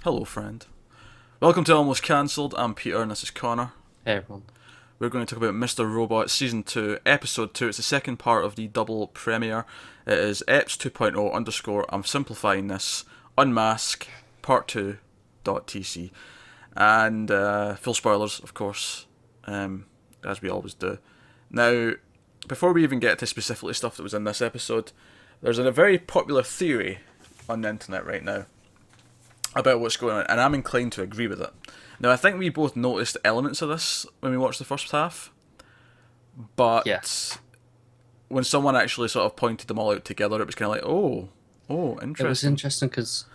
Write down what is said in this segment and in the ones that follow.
Hello, friend. Welcome to Almost Cancelled. I'm Peter and this is Connor. Hey everyone. We're going to talk about Mr. Robot Season 2, Episode 2. It's the second part of the double premiere. It is EPS 2.0 underscore, I'm simplifying this, Unmask, Part 2, .tc. And full spoilers, of course, as we always do. Now, before we even get to specifically stuff that was in this episode, there's a very popular theory on the internet right now about what's going on, and I'm inclined to agree with it. Now, I think we both noticed elements of this when we watched the first half, Yeah, but when someone actually sort of pointed them all out together, it was kind of like, oh, it was interesting. interesting because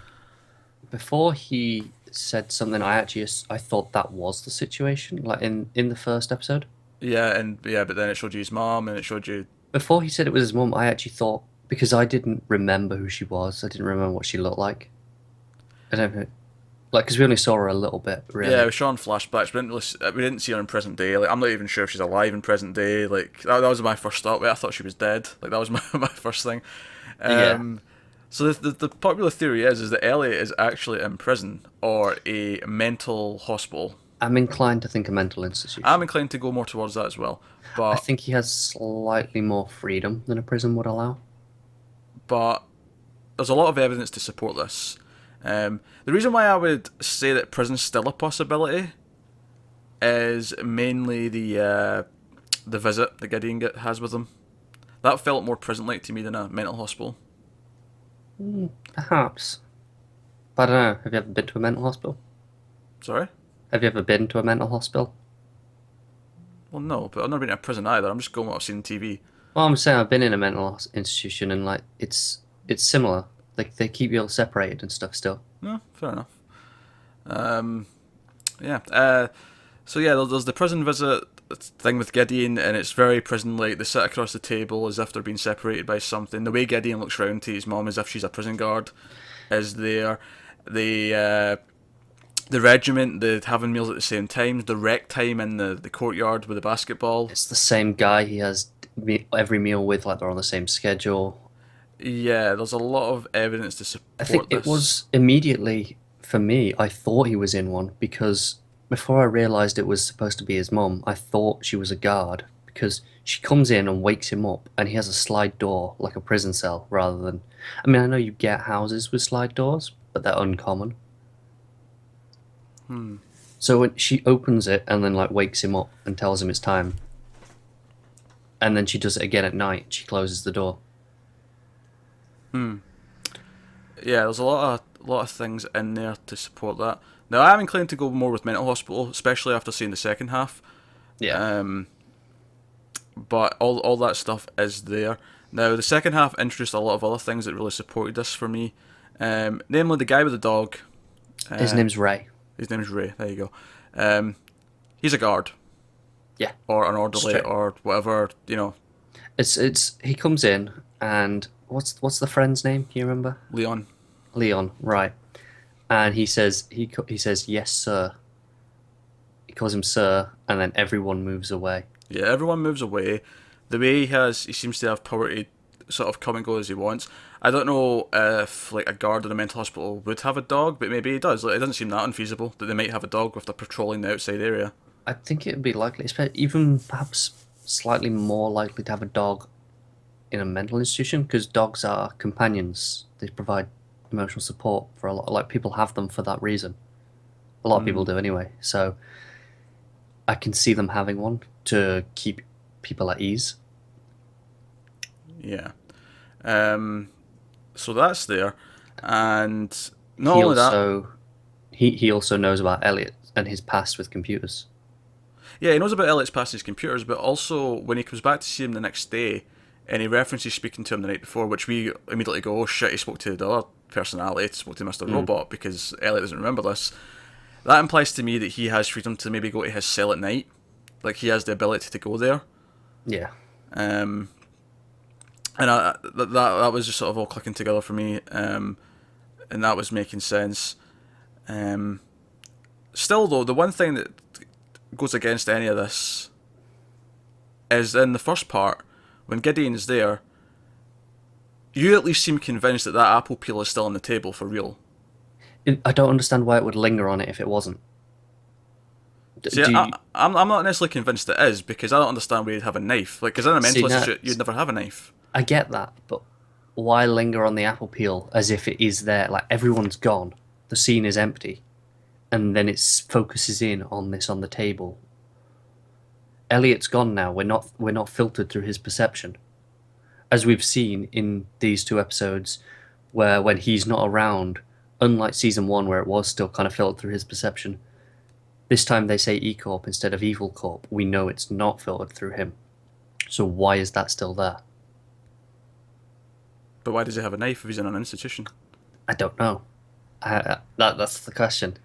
before he said something, I thought that was the situation, like in the first episode. Yeah, but then it showed you his mom, and it showed you, Before he said it was his mum, I actually thought because I didn't remember who she was, I didn't remember what she looked like. I don't know, like because we only saw her a little bit, yeah, it really. was showing flashbacks. We didn't see her in present day. Like, I'm not even sure if she's alive in present day. Like, that was my first thought. Wait, I thought she was dead. Like, that was my first thing. Yeah, Um, so the popular theory is that Elliot is actually in prison or a mental hospital. I'm inclined to think a mental I'm institution. inclined to go more towards that as well. I But think he has slightly more freedom than a prison would allow. but there's a lot of evidence to support this. The reason why I would say that prison's still a possibility is mainly the visit that has with him. That felt more prison-like to me than a mental hospital. Perhaps, but I don't know. Have you ever been to a mental hospital? Sorry? Have you ever been to a mental hospital? Well, no, but I've never been to a prison either. I'm just going what I've seen on TV. Well, I'm saying I've been in a institution and like it's similar. Like they keep you all separated and stuff still. No, fair enough. Um, yeah. So yeah, there's the prison visit thing with Gideon, and it's very prison-like. They sit across the table as if they're being separated by something. The way Gideon looks round to his mom as if she's a prison guard is there. The regiment, the having meals at the same times, the rec time in the courtyard with the basketball. It's the same guy he has every meal with, like they're on the same schedule. Yeah, there's a lot of evidence to I think support it this. was immediately for me. I thought he was in one because before I realized it was supposed to be his mum, I thought she was a guard because she comes in and wakes him up, and he has a slide door like a prison cell rather than. I mean, I know you get houses with slide doors, but they're uncommon. Hmm. So when she opens it and then like wakes him up and tells him it's time, and then she does it again at night. She closes the door. Hmm. Yeah, there's a lot of things in there to support that. Now, I'm inclined to go more with mental hospital, especially after seeing the second half. Yeah. Um, but all that stuff is there. Now, the second half introduced a lot of other things that really supported this for me. Namely, the guy with the dog. His Uh, name's Ray. his name's Ray. There you go. Um, he's a guard Yeah. or an orderly Straight. or whatever. It's he comes in and what's the friend's name? Can you remember? Leon. Leon, right? And he says yes, sir. He calls him sir, and then everyone moves away. Yeah, everyone moves away. The way he seems to have power to sort of come and go as he wants. I don't know if like a guard in a mental hospital would have a dog, but maybe he does. Like, it doesn't seem that unfeasible that they might have a dog if they're patrolling the outside area. I think it would be likely, even perhaps slightly more likely to have a dog in a mental institution because dogs are companions. They provide emotional support for a lot. Like people have them for that reason. A lot of people Mm, do anyway. So I can see them having one to keep people at ease. yeah. Um, so that's there, and not He only that, also he also knows about Elliot and his past with computers. yeah, he knows about Elliot's past his computers, but also when he comes back to see him the next day, and he references speaking to him the night before, which we immediately go, oh shit, he spoke to the other personality, spoke to Mr. Mm. Robot because Elliot doesn't remember this. That implies to me that he has freedom to maybe go to his cell at night. Like he has the ability to go there. Yeah. Um, and that was just sort of all clicking together for me. And that was making sense. Um, Still though, the one thing that goes against any of this is in the first part when Gideon's there. You at least seem convinced that that apple peel is still on the table for real. I don't understand why it would linger on it if it wasn't. See, Do you I'm not necessarily convinced it is because I don't understand where you'd have a knife. Like, because in a see mental now? institute, you'd never have a knife. I get that, but why linger on the apple peel as if it is there? Like everyone's gone, the scene is empty, and then it focuses in on this on the table. Elliot's gone now. We're not filtered through his perception, as we've seen in these two episodes, where when he's not around, unlike season one where it was still kind of filtered through his perception, this time they say E Corp instead of Evil Corp. We know it's not filtered through him. So why is that still there? But why does he have a knife if he's in an institution? I don't know. That's the question.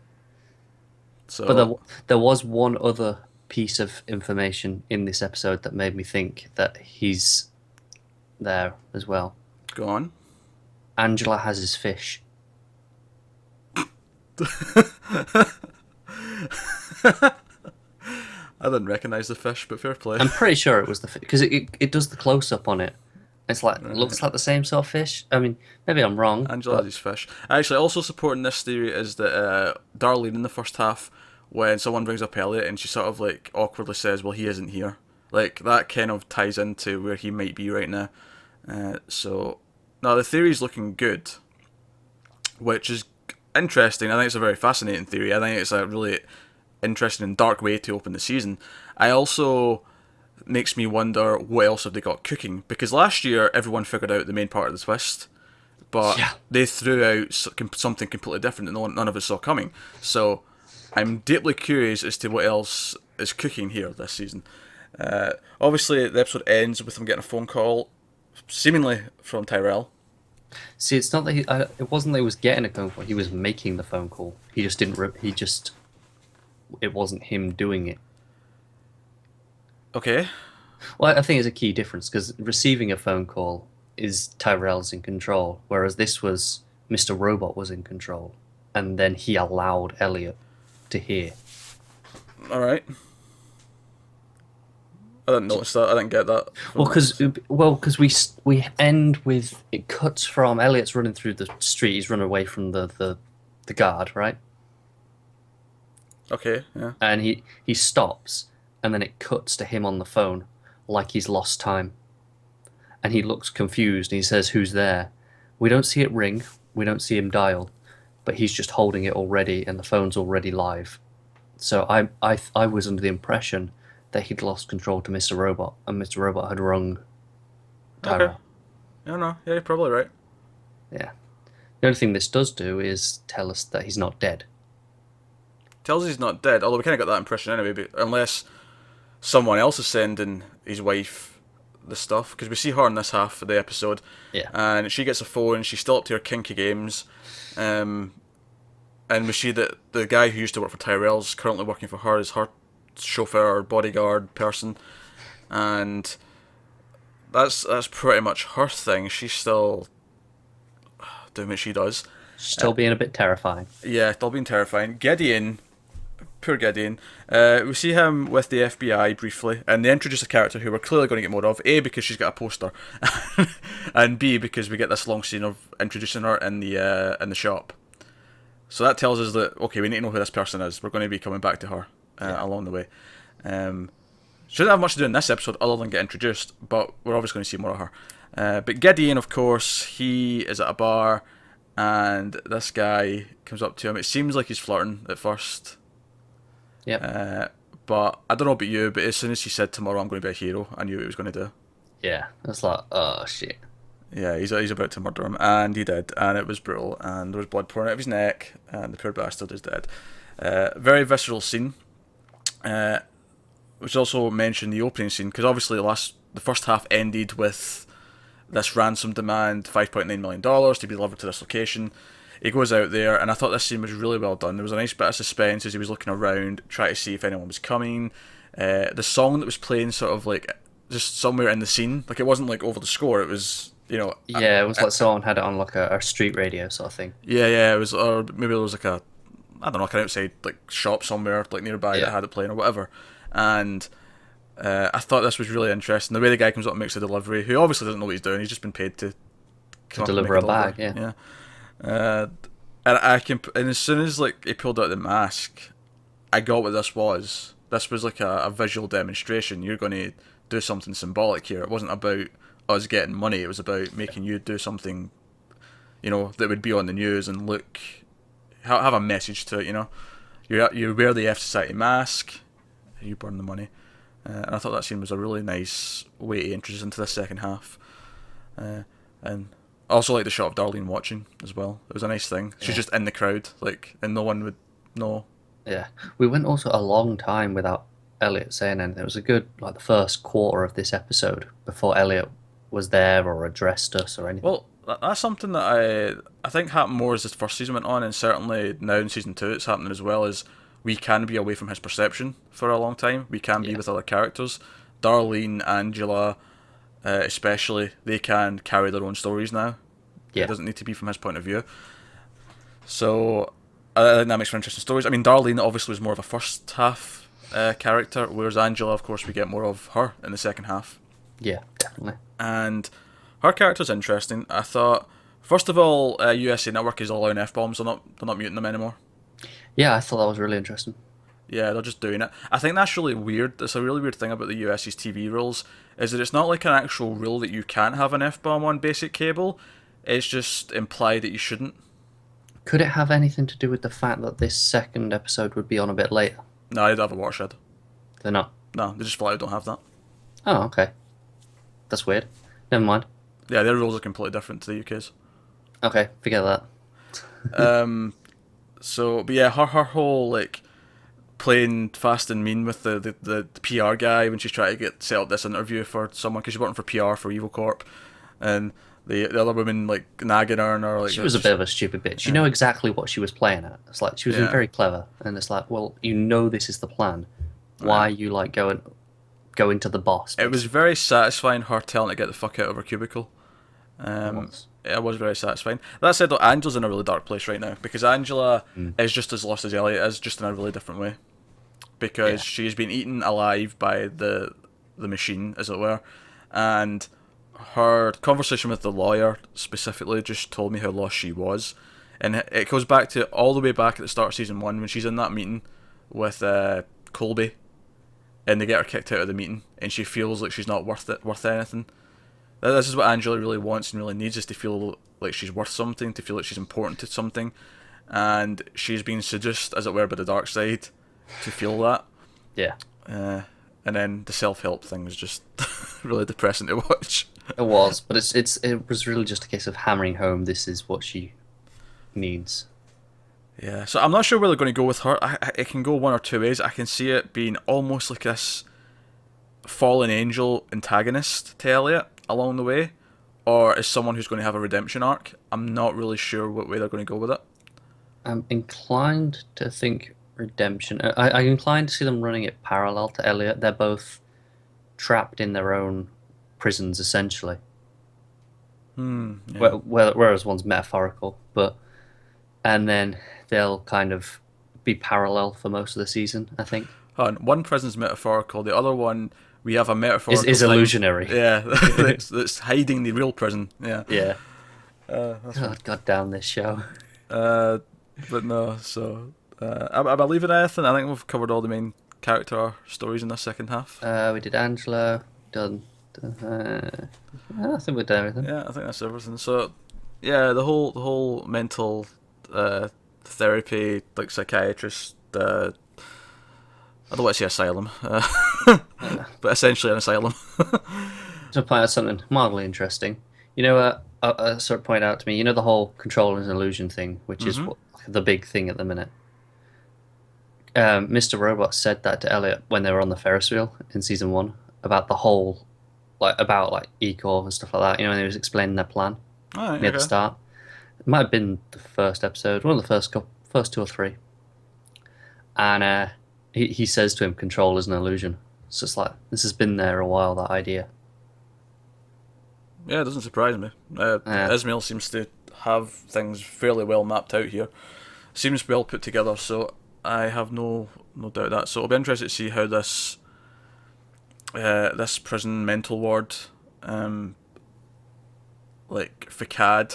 But So there was one other piece of information in this episode that made me think that he's there as well. go on. Angela has his fish. I didn't recognise the fish, but fair play. I'm pretty sure it was the fish because it does the close up on it. It's like it looks Right. like the same sort of fish. I mean, maybe I'm wrong, Angela but has his fish. Actually, also supporting this theory is that Darlene in the first half, when someone brings up Elliot and she sort of like awkwardly says, "Well, he isn't here." Like that kind of ties into where he might be right now. So now the theory's looking good, which is interesting. I think it's a very fascinating theory. I think it's a really interesting and dark way to open the season. I also makes me wonder what else have they got cooking, because last year everyone figured out the main part of the twist, but yeah, they threw out something completely different that none of us saw coming. So I'm deeply curious as to what else is cooking here this season. Obviously the episode ends with him getting a phone call, seemingly from Tyrell. see, it's not that it wasn't that he was getting a phone call. He was making the phone call. He just didn't. He just it wasn't him doing it. Okay. Well, I think it's a key difference because receiving a phone call is Tyrell's in control, whereas this was Mr. Robot was in control, and then he allowed Elliot to hear. Alright. I didn't notice that. I didn't get that. Because we end with it cuts from Elliot's running through the street. He's running away from the guard, right? Okay, yeah. And he stops, and then it cuts to him on the phone, like he's lost time, and he looks confused. And he says, "Who's there?" We don't see it ring. We don't see him dial, but he's just holding it already, and the phone's already live. So I was under the impression that he'd lost control to Mr. Robot, and Mr. Robot had rung Okay. Tyrell. Yeah, no. Yeah, you're probably right. Yeah. The only thing this does do is tell us that he's not dead. Tells us he's not dead, although we kind of got that impression anyway, but unless someone else is sending his wife the stuff, because we see her in this half of the episode, Yeah. and she gets a phone, she's still up to her kinky games, and we see that the guy who used to work for Tyrell's currently working for her is her chauffeur or bodyguard person, and that's pretty much her thing. She's still doing what she does. Still being a bit terrifying. Yeah, still being terrifying. Gideon, poor Gideon. We see him with the FBI briefly, and they introduce a character who we're clearly going to get more of. A, because she's got a poster, and B, because we get this long scene of introducing her in the shop. So that tells us that okay, we need to know who this person is. We're going to be coming back to her along the way. She doesn't have much to do in this episode other than get introduced, but we're obviously going to see more of her. But Gideon, of course, he is at a bar, and this guy comes up to him. It seems like he's flirting at first. Yep. But I don't know about you, but as soon as he said tomorrow I'm going to be a hero, I knew what he was going to do. Yeah. It's like, oh shit. Yeah, he's about to murder him, and he did, and it was brutal, and there was blood pouring out of his neck, and the poor bastard is dead. Very visceral scene, which also mentioned the opening scene, because obviously the first half ended with this ransom demand, $5.9 million to be delivered to this location. He goes out there, and I thought this scene was really well done. There was a nice bit of suspense as he was looking around, trying to see if anyone was coming. The song that was playing sort of like just somewhere in the scene, like it wasn't like over the score, it was, you know... Yeah, it was like someone had it on like a street radio sort of thing. Yeah, it was, or maybe there was like a, I don't know, like an outside like shop somewhere like nearby that had it playing or whatever. And I thought this was really interesting. The way the guy comes up and makes the delivery, who obviously doesn't know what he's doing, he's just been paid to come up and Deliver make a bag, yeah. yeah. And and as soon as like he pulled out the mask, I got what this was. This was like a visual demonstration. You're going to do something symbolic here. It wasn't about us getting money. It was about making you do something, that would be on the news and look, have a message to it. You wear the F Society mask, you burn the money, and I thought that scene was a really nice way to introduce into the second half, and I also like the shot of Darlene watching as well. It was a nice thing. She's just in the crowd, like, and no one would know. Yeah, we went also a long time without Elliot saying anything. It was a good, like, the first quarter of this episode before Elliot was there or addressed us or anything. Well, that's something that I think happened more as the first season went on, and certainly now in season 2 it's happening as well. Is we can be away from his perception for a long time. We can be with other characters. Darlene, Angela, especially, they can carry their own stories now. Yeah. It doesn't need to be from his point of view. So I think that makes for interesting stories. I mean, Darlene obviously was more of a first half character, whereas Angela, of course, we get more of her in the second half. Yeah, definitely. And her character's interesting. I thought, first of all, USA Network is allowing F-bombs. They're not muting them anymore. Yeah, I thought that was really interesting. Yeah, they're just doing it. I think that's really weird. It's a really weird thing about the US's TV rules, is that it's not like an actual rule that you can't have an F-bomb on basic cable. It's just implied that you shouldn't. Could it have anything to do with the fact that this second episode would be on a bit later? No, they don't have a watershed. They're not. No, they just flat out don't have that. Oh, okay. That's weird. Never mind. Yeah, their rules are completely different to the UK's. Okay, forget that. So, but yeah, her whole, like, playing fast and mean with the PR guy when she's trying to set up this interview for someone, because she's working for PR for Evil Corp, and the other woman, like, nagging her, and her, like, she was a bit of a stupid bitch. You know exactly what she was playing at. It's like, she was very clever, and it's like, well, you know this is the plan. Why you, like, going to the boss? It was very satisfying, her telling her to get the fuck out of her cubicle. It was very satisfying. That said, though, Angela's in a really dark place right now, because Angela is just as lost as Elliot is, just in a really different way. Because she's been eaten alive by the machine, as it were, and her conversation with the lawyer specifically just told me how lost she was. And it goes back to all the way back at the start of season 1 when she's in that meeting with Colby, and they get her kicked out of the meeting, and she feels like she's not worth anything. This is what Angela really wants and really needs, is to feel like she's worth something, to feel like she's important to something, and she's been seduced, as it were, by the dark side to feel that. Yeah. And then the self-help thing was just really depressing to watch. It was, but it was really just a case of hammering home this is what she needs. Yeah, so I'm not sure where they're going to go with her. It can go one or two ways. I can see it being almost like this fallen angel antagonist to Elliot along the way, or as someone who's going to have a redemption arc. I'm not really sure what way they're going to go with it. I'm inclined to think redemption. I'm inclined to see them running it parallel to Elliot. They're both trapped in their own prisons, essentially. Yeah. Whereas one's metaphorical, and then they'll kind of be parallel for most of the season, I think. One prison's metaphorical, the other one we have a metaphorical is illusionary. Yeah, that's hiding the real prison. Yeah. Yeah. God damn this show. But no, so I believe in anything. I think we've covered all the main character stories in this second half. We did Angela. Done. I think we've done everything. Yeah, I think that's everything. So, yeah, the whole mental therapy, like psychiatrist. I don't want to say asylum, but essentially an asylum. To point out something mildly interesting, I sort of point out to me, the whole control and illusion thing, which is the big thing at the minute. Mr. Robot said that to Elliot when they were on the Ferris wheel in season 1 about the whole, about E-Core and stuff like that. When he was explaining their plan near the start. It might have been the first episode, one of the first 2 or 3, and he says to him, "Control is an illusion." It's just like, this has been there a while, that idea. Yeah, it doesn't surprise me. Ismail seems to have things fairly well mapped out here. Seems well put together, so I have no doubt that. So it'll be interesting to see how this prison mental ward, like Facade,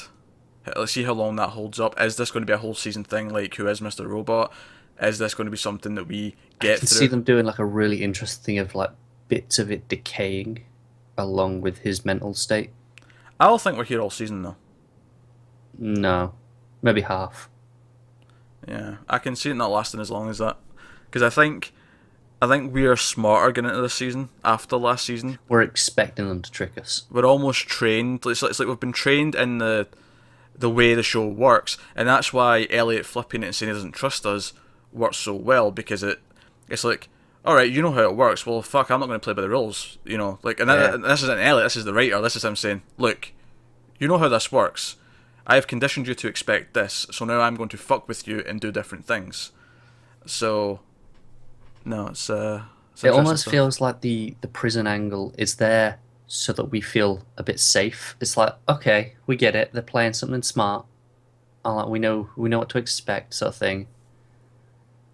Let's see how long that holds up. Is this going to be a whole season thing, like Who is Mr. Robot? Is this going to be something that we I get can through? see them doing like a really interesting thing of like bits of it decaying along with his mental state. I don't think we're here all season though. No, maybe half. Yeah, I can see it not lasting as long as that, because I think we are smarter getting into this season after last season. We're expecting them to trick us. We're almost trained. It's like we've been trained in the way the show works, and that's why Elliot flipping it and saying he doesn't trust us works so well, because it's like, all right, you know how it works. Well, fuck, I'm not going to play by the rules, like, and this isn't Elliot. This is the writer. This is him saying, look, you know how this works. I have conditioned you to expect this, so now I'm going to fuck with you and do different things. So, no, it's It interesting almost stuff. feels like the prison angle is there so that we feel a bit safe. It's like, okay, we get it. They're playing something smart. And like we know what to expect, sort of thing.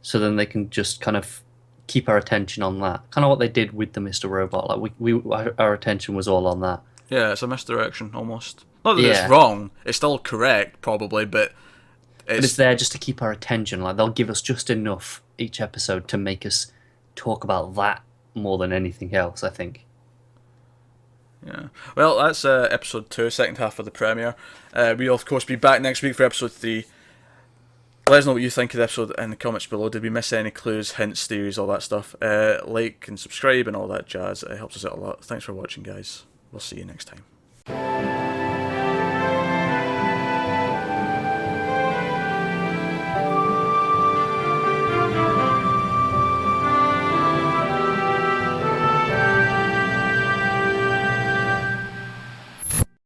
So then they can just kind of keep our attention on that. Kind of what they did with the Mr. Robot. Like our attention was all on that. Yeah, it's a misdirection almost. Not that it's Yeah. wrong. It's still correct, probably, but But it's it's there just to keep our attention. Like they'll give us just enough each episode to make us talk about that more than anything else, I think. yeah. Well, that's episode 2, second half of the premiere. We'll of course be back next week for episode 3. Let us know what you think of the episode in the comments below. Did we miss any clues, hints, theories, all that stuff? Like and subscribe and all that jazz. It helps us out a lot. Thanks for watching, guys. We'll see you next time.